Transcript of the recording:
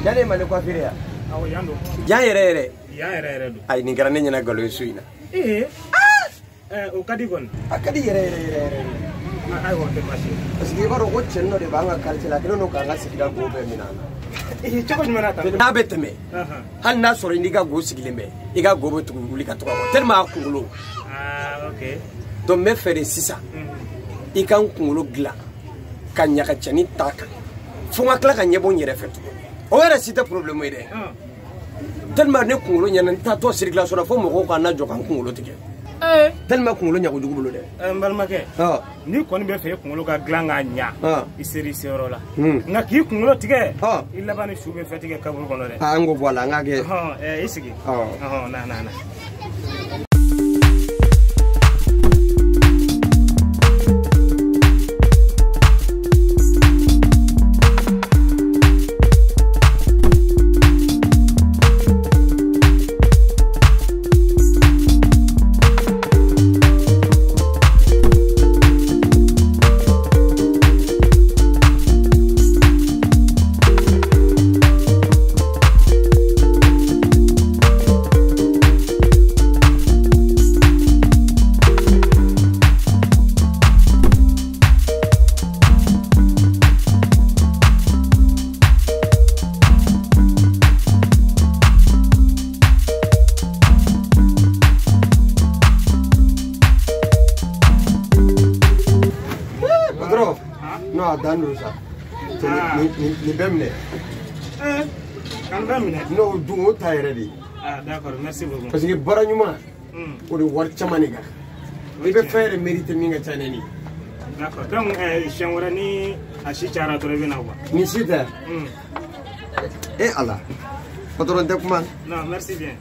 Yane mane coiffure ya. Awo yando. Ya yere. Ya yere do. Ay ni garane nyana galo suina. O kadi gon. Akadi yere. Ay wo te bashi. Parce que baro ko chenno de banga kalti la kino no kanga sigila go be minana. Choko nyana ta. Na beteme. Han na soro indiga go sigilembe. Iga go be tunguli ka to ko. Tellement kungulo. OK. Donc me faire sisa. Ikan kungulo gla. Kanya ka chani taka. Funga kla ka nyebo nyere fetu. O era sita problème ide. Tellement ne kungulo nyana ta to circulation na fo mo ko na jo kan kungulo tike. Tellement kungulo nya ko jugulo de. Mbalmake. Ni koni be fe kungulo ka glanga nya. Iseri sero la. Nga ki kungulo tike. Illa bani shube fe tike kabul kono de. Ngo voilà ngage. Isigi. Na. No, danu sa. Ni bemne. Kan bemne. No, dungo tayre di. D'accord, merci beaucoup. Parce que baranyuma. O de war chamaniga. Ni be faire mérite minga chaneni. D'accord. Donc changora ni ashichara to revena wa. Ni sita. Allah. Patron de kuma. Non, merci bien.